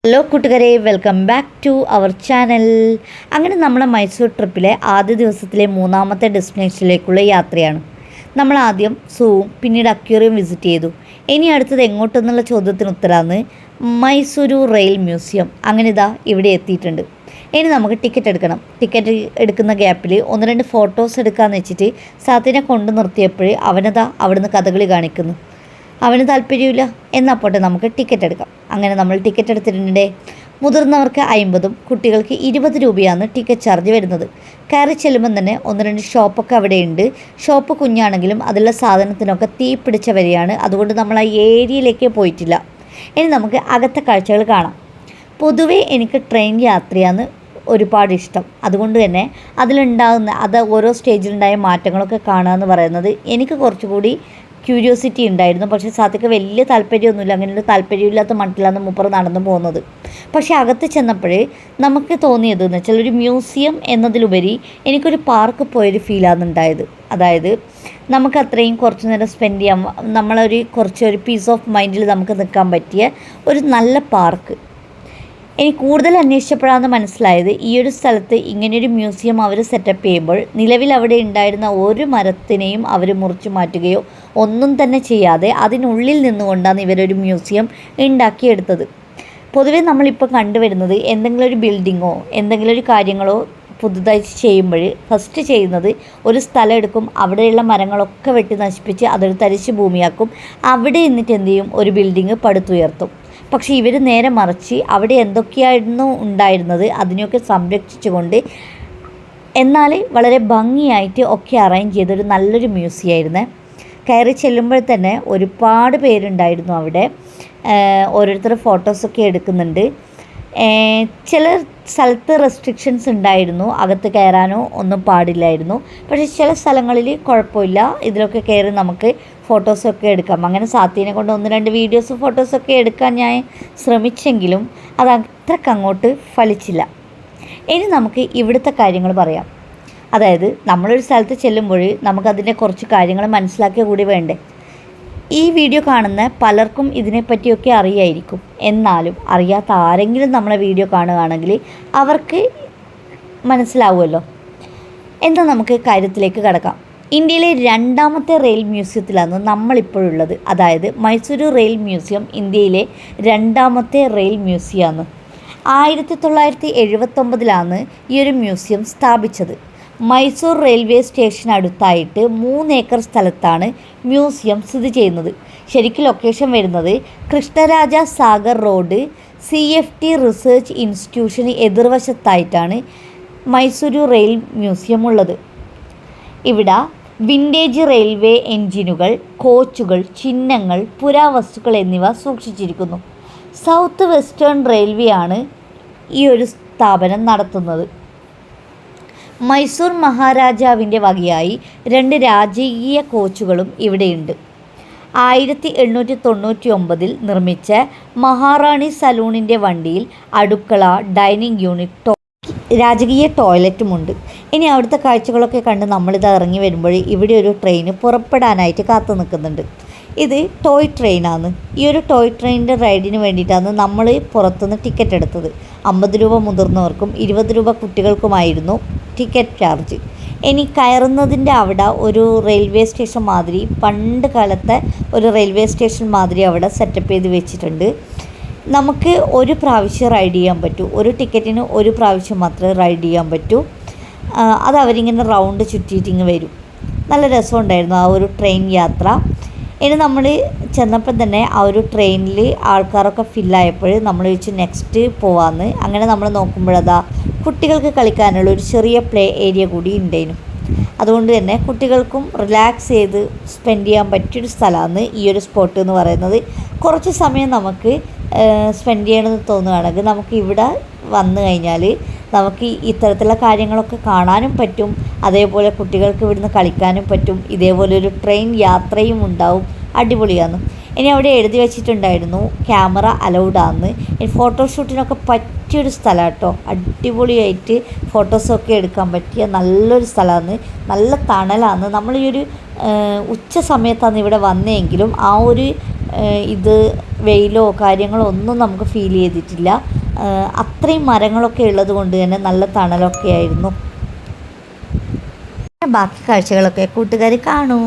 Hello കൂട്ടുകാരെ, welcome back to our channel. അങ്ങനെ നമ്മളെ മൈസൂർ ട്രിപ്പിലെ ആദ്യ ദിവസത്തിലെ മൂന്നാമത്തെ ഡെസ്റ്റിനേഷനിലേക്കുള്ള യാത്രയാണ്. നമ്മൾ ആദ്യം സൂവും പിന്നീട് അക്വേറിയം വിസിറ്റ് ചെയ്തു. ഇനി അടുത്തത് എങ്ങോട്ടെന്നുള്ള ചോദ്യത്തിന് ഉത്തരമാണ് മൈസൂരു റെയിൽ മ്യൂസിയം. അങ്ങനെ ഇതാ ഇവിടെ എത്തിയിട്ടുണ്ട്. ഇനി നമുക്ക് ടിക്കറ്റ് എടുക്കണം. ടിക്കറ്റ് എടുക്കുന്ന ഗ്യാപ്പിൽ ഒന്ന് രണ്ട് ഫോട്ടോസ് എടുക്കാമെന്ന് വെച്ചിട്ട് സാത്തിനെ കൊണ്ടു നിർത്തിയപ്പോൾ അവനതാ അവിടുന്ന് കഥകളി കാണിക്കുന്നു. അവന് താല്പര്യമില്ല. എന്നാൽ പോട്ടെ, നമുക്ക് ടിക്കറ്റ് എടുക്കാം. അങ്ങനെ നമ്മൾ ടിക്കറ്റ് എടുത്തിട്ടുണ്ട്. മുതിർന്നവർക്ക് 50ഉം കുട്ടികൾക്ക് 20 രൂപയാണ് ടിക്കറ്റ് ചാർജ് വരുന്നത്. കയറി ചെല്ലുമ്പം തന്നെ ഒന്ന് രണ്ട് ഷോപ്പൊക്കെ അവിടെയുണ്ട്. ഷോപ്പ് കുഞ്ഞാണെങ്കിലും അതിലുള്ള സാധനത്തിനൊക്കെ തീ പിടിച്ച വരെയാണ്. അതുകൊണ്ട് നമ്മൾ ആ ഏരിയയിലേക്ക് പോയിട്ടില്ല. ഇനി നമുക്ക് അകത്തെ കാഴ്ചകൾ കാണാം. പൊതുവേ എനിക്ക് ട്രെയിൻ യാത്രയാണ് ഒരുപാട് ഇഷ്ടം. അതുകൊണ്ട് തന്നെ അതിലുണ്ടാകുന്ന ഓരോ സ്റ്റേജിലുണ്ടായ മാറ്റങ്ങളൊക്കെ കാണുക എന്ന് പറയുന്നത് എനിക്ക് കുറച്ചുകൂടി ക്യൂരിയോസിറ്റി ഉണ്ടായിരുന്നു. പക്ഷേ സാത്തിക്ക് വലിയ താല്പര്യമൊന്നുമില്ല. അങ്ങനെയുള്ള താല്പര്യമില്ലാത്ത മട്ടിലാണ് മൂപ്പർ നടന്നു പോകുന്നത്. പക്ഷേ അകത്ത് ചെന്നപ്പോൾ നമുക്ക് തോന്നിയതെന്ന് വെച്ചാൽ ഒരു മ്യൂസിയം എന്നതിലുപരി എനിക്കൊരു പാർക്ക് പോയൊരു ഫീലാണ് ഉണ്ടായത്. അതായത് നമുക്ക് അത്രയും കുറച്ച് നേരം സ്പെൻഡ് ചെയ്യാൻ, കുറച്ചൊരു പീസ് ഓഫ് മൈൻഡിൽ നമുക്ക് നിൽക്കാൻ പറ്റിയ ഒരു നല്ല പാർക്ക്. ഇനി കൂടുതൽ അന്വേഷിച്ചപ്പോഴാണ് മനസ്സിലായത് ഈ ഒരു സ്ഥലത്ത് ഇങ്ങനെയൊരു മ്യൂസിയം അവർ സെറ്റപ്പ് ചെയ്യുമ്പോൾ നിലവിൽ അവിടെ ഉണ്ടായിരുന്ന ഒരു മരത്തിനെയും അവർ മുറിച്ചു മാറ്റുകയോ ഒന്നും തന്നെ ചെയ്യാതെ അതിനുള്ളിൽ നിന്നുകൊണ്ടാണ് ഇവരൊരു മ്യൂസിയം ഉണ്ടാക്കിയെടുത്തത്. പൊതുവേ നമ്മളിപ്പോൾ കണ്ടുവരുന്നത് എന്തെങ്കിലും ഒരു ബിൽഡിങ്ങോ എന്തെങ്കിലും ഒരു കാര്യങ്ങളോ പുതുതായി ചെയ്യുമ്പോൾ ഫസ്റ്റ് ചെയ്യുന്നത് ഒരു സ്ഥലം എടുക്കും, അവിടെയുള്ള മരങ്ങളൊക്കെ വെട്ടി നശിപ്പിച്ച് അതൊരു തരിശ് ഭൂമിയാക്കും. അവിടെ എന്നിട്ട് എന്ത് ചെയ്യും, ഒരു ബിൽഡിങ് പടുത്തുയർത്തും. പക്ഷേ ഇവർ നേരെ മറിച്ച് അവിടെ എന്തൊക്കെയായിരുന്നു ഉണ്ടായിരുന്നത് അതിനെയൊക്കെ സംരക്ഷിച്ചുകൊണ്ട് എന്നാൽ വളരെ ഭംഗിയായിട്ട് ഒക്കെ അറേഞ്ച് ചെയ്തൊരു നല്ലൊരു മ്യൂസിയമായിരുന്നു. കയറി ചെല്ലുമ്പോൾ തന്നെ ഒരുപാട് പേരുണ്ടായിരുന്നു അവിടെ. ഓരോരുത്തർ ഫോട്ടോസൊക്കെ എടുക്കുന്നുണ്ട്. ചില സ്ഥലത്ത് റെസ്ട്രിക്ഷൻസ് ഉണ്ടായിരുന്നു, അകത്ത് കയറാനോ ഒന്നും പാടില്ലായിരുന്നു. പക്ഷേ ചില സ്ഥലങ്ങളിൽ കുഴപ്പമില്ല, ഇതിലൊക്കെ കയറി നമുക്ക് ഫോട്ടോസൊക്കെ എടുക്കാം. അങ്ങനെ സാത്തീനെ കൊണ്ട് ഒന്ന് രണ്ട് വീഡിയോസും ഫോട്ടോസൊക്കെ എടുക്കാൻ ഞാൻ ശ്രമിച്ചെങ്കിലും അത് അത്രയ്ക്ക് അങ്ങോട്ട് ഫലിച്ചില്ല. ഇനി നമുക്ക് ഇവിടുത്തെ കാര്യങ്ങൾ പറയാം. അതായത് നമ്മളൊരു സ്ഥലത്ത് ചെല്ലുമ്പോൾ നമുക്കതിൻ്റെ കുറച്ച് കാര്യങ്ങൾ മനസ്സിലാക്കിയ കൂടി വേണ്ടേ. ഈ വീഡിയോ കാണുന്ന പലർക്കും ഇതിനെപ്പറ്റിയൊക്കെ അറിയായിരിക്കും. എന്നാലും അറിയാത്ത ആരെങ്കിലും നമ്മളെ വീഡിയോ കാണുകയാണെങ്കിൽ അവർക്ക് മനസ്സിലാവുമല്ലോ. എന്നാൽ നമുക്ക് കാര്യത്തിലേക്ക് കടക്കാം. ഇന്ത്യയിലെ രണ്ടാമത്തെ റെയിൽ മ്യൂസിയത്തിലാണ് നമ്മളിപ്പോഴുള്ളത്. അതായത് മൈസൂരു റെയിൽ മ്യൂസിയം ഇന്ത്യയിലെ രണ്ടാമത്തെ റെയിൽ മ്യൂസിയമാണ്. 1979 ഈ ഒരു മ്യൂസിയം സ്ഥാപിച്ചത്. മൈസൂർ റെയിൽവേ സ്റ്റേഷനടുത്തായിട്ട് 3 ഏക്കർ സ്ഥലത്താണ് മ്യൂസിയം സ്ഥിതി ചെയ്യുന്നത്. ശരിക്കും ലൊക്കേഷൻ വരുന്നത് Krishnaraja Sagar road CFT research ഇൻസ്റ്റിറ്റ്യൂഷന് എതിർവശത്തായിട്ടാണ് മൈസൂരു റെയിൽ മ്യൂസിയം ഉള്ളത്. ഇവിടെ വിൻറ്റേജ് റെയിൽവേ എൻജിനുകൾ, കോച്ചുകൾ, ചിഹ്നങ്ങൾ, പുരാവസ്തുക്കൾ എന്നിവ സൂക്ഷിച്ചിരിക്കുന്നു. സൗത്ത് വെസ്റ്റേൺ റെയിൽവേ ആണ് ഈ ഒരു സ്ഥാപനം നടത്തുന്നത്. മൈസൂർ മഹാരാജാവിൻ്റെ വകയായി 2 രാജകീയ കോച്ചുകളും ഇവിടെയുണ്ട്. 1899 നിർമ്മിച്ച മഹാറാണി സലൂണിൻ്റെ വണ്ടിയിൽ അടുക്കള, ഡൈനിങ് യൂണിറ്റ്, രാജകീയ ടോയ്ലറ്റുമുണ്ട്. ഇനി അവിടുത്തെ കാഴ്ചകളൊക്കെ കണ്ട് നമ്മളിത് ഇറങ്ങി വരുമ്പോൾ ഇവിടെ ഒരു ട്രെയിന് പുറപ്പെടാനായിട്ട് കാത്തു നിൽക്കുന്നുണ്ട്. ഇത് ടോയ് ട്രെയിനാണ്. ഈ ഒരു ടോയ് ട്രെയിനിൻ്റെ റൈഡിന് വേണ്ടിയിട്ടാണ് നമ്മൾ പുറത്തുനിന്ന് ടിക്കറ്റ് എടുത്തത്. 50 രൂപ മുതിർന്നവർക്കും 20 രൂപ കുട്ടികൾക്കുമായിരുന്നു ടിക്കറ്റ് ചാർജ്. ഇനി കയറുന്നതിൻ്റെ അവിടെ ഒരു റെയിൽവേ സ്റ്റേഷൻ മാതിരി, പണ്ട് കാലത്തെ ഒരു റെയിൽവേ സ്റ്റേഷൻ മാതിരി അവിടെ സെറ്റപ്പ് ചെയ്ത് വെച്ചിട്ടുണ്ട്. നമുക്ക് ഒരു പ്രാവശ്യം റൈഡ് ചെയ്യാൻ പറ്റൂ. ഒരു ടിക്കറ്റിന് ഒരു പ്രാവശ്യം മാത്രമേ റൈഡ് ചെയ്യാൻ പറ്റൂ. അത് അവരിങ്ങനെ റൗണ്ട് ചുറ്റിയിട്ടിങ്ങ് വരും. നല്ല രസമുണ്ടായിരുന്നു ആ ഒരു ട്രെയിൻ യാത്ര. ഇനി നമ്മൾ ചെന്നപ്പം തന്നെ ആ ഒരു ട്രെയിനിൽ ആൾക്കാരൊക്കെ ഫില്ലായപ്പോൾ നമ്മൾ വെച്ച് നെക്സ്റ്റ് പോവാമെന്ന്. അങ്ങനെ നമ്മൾ നോക്കുമ്പോഴതാ കുട്ടികൾക്ക് കളിക്കാനുള്ള ഒരു ചെറിയ പ്ലേ ഏരിയ കൂടി ഉണ്ടായിരുന്നു. അതുകൊണ്ട് തന്നെ കുട്ടികൾക്കും റിലാക്സ് ചെയ്ത് സ്പെൻഡ് ചെയ്യാൻ പറ്റിയൊരു സ്ഥലമാണ് ഈ ഒരു സ്പോട്ട് എന്ന് പറയുന്നത്. കുറച്ച് സമയം നമുക്ക് സ്പെൻഡ് ചെയ്യണമെന്ന് തോന്നുകയാണെങ്കിൽ നമുക്ക് ഇവിടെ വന്നു കഴിഞ്ഞാൽ നമുക്ക് ഇത്തരത്തിലുള്ള കാര്യങ്ങളൊക്കെ കാണാനും പറ്റും. അതേപോലെ കുട്ടികൾക്ക് ഇവിടുന്ന് കളിക്കാനും പറ്റും. ഇതേപോലെ ഒരു ട്രെയിൻ യാത്രയും ഉണ്ടാവും. അടിപൊളിയാണ്. ഇനി അവിടെ എഴുതി വെച്ചിട്ടുണ്ടായിരുന്നു ക്യാമറ അലൗഡാന്ന്. ഫോട്ടോഷൂട്ടിനൊക്കെ പറ്റിയൊരു സ്ഥലമാണ് കേട്ടോ. അടിപൊളിയായിട്ട് ഫോട്ടോസൊക്കെ എടുക്കാൻ പറ്റിയ നല്ലൊരു സ്ഥലമാണ്. നല്ല തണലാണ്. നമ്മൾ ഈ ഒരു ഉച്ച സമയത്താണ് ഇവിടെ വന്നതെങ്കിലും ആ ഒരു ഇത് വെയിലോ കാര്യങ്ങളോ ഒന്നും നമുക്ക് ഫീൽ ചെയ്തിട്ടില്ല. അത്രയും മരങ്ങളൊക്കെ ഉള്ളത് കൊണ്ട് തന്നെ നല്ല തണലൊക്കെ ആയിരുന്നു. ബാക്കി കാഴ്ചകളൊക്കെ കൂട്ടുകാർ കാണൂ.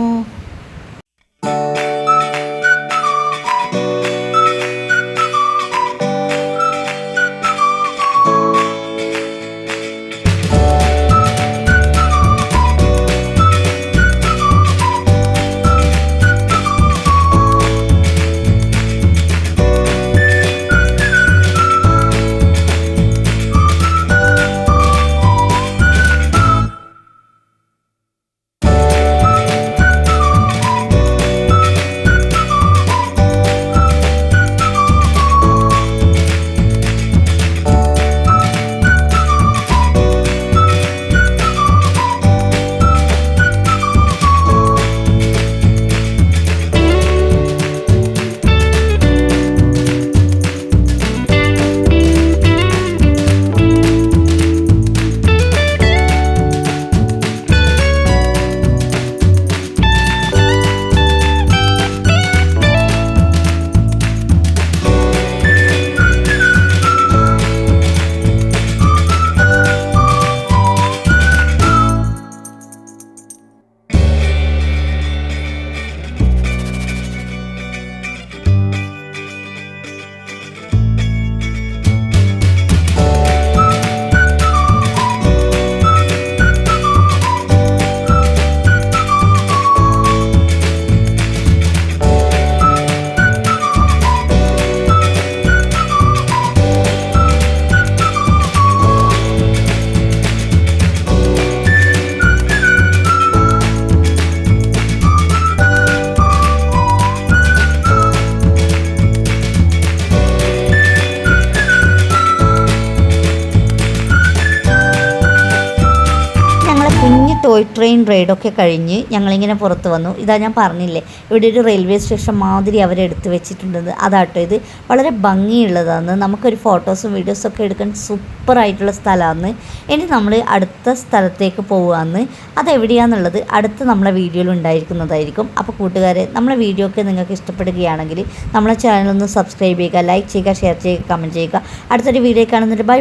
ടോയ് ട്രെയിൻ റൈഡൊക്കെ കഴിഞ്ഞ് ഞങ്ങളിങ്ങനെ പുറത്ത് വന്നു. ഇതാ ഞാൻ പറഞ്ഞില്ലേ, ഇവിടെ ഒരു റെയിൽവേ സ്റ്റേഷൻ മാതിരി അവരെടുത്ത് വെച്ചിട്ടുണ്ടെന്ന്. അതാട്ടോ ഇത്. വളരെ ഭംഗിയുള്ളതാണ്. നമുക്കൊരു ഫോട്ടോസും വീഡിയോസൊക്കെ എടുക്കാൻ സൂപ്പറായിട്ടുള്ള സ്ഥലമാണ്. ഇനി നമ്മൾ അടുത്ത സ്ഥലത്തേക്ക് പോവുകയാണ്. അതെവിടെയാണെന്നുള്ളത് അടുത്ത നമ്മളെ വീഡിയോയിൽ ഉണ്ടായിരിക്കുന്നതായിരിക്കും. അപ്പോൾ കൂട്ടുകാരെ, നമ്മളെ വീഡിയോ ഒക്കെ നിങ്ങൾക്ക് ഇഷ്ടപ്പെടുകയാണെങ്കിൽ നമ്മളെ ചാനലൊന്ന് സബ്സ്ക്രൈബ് ചെയ്യുക, ലൈക്ക് ചെയ്യുക, ഷെയർ ചെയ്യുക, കമൻറ്റ് ചെയ്യുക. അടുത്തൊരു വീഡിയോ കാണുന്നതിന് ബൈ.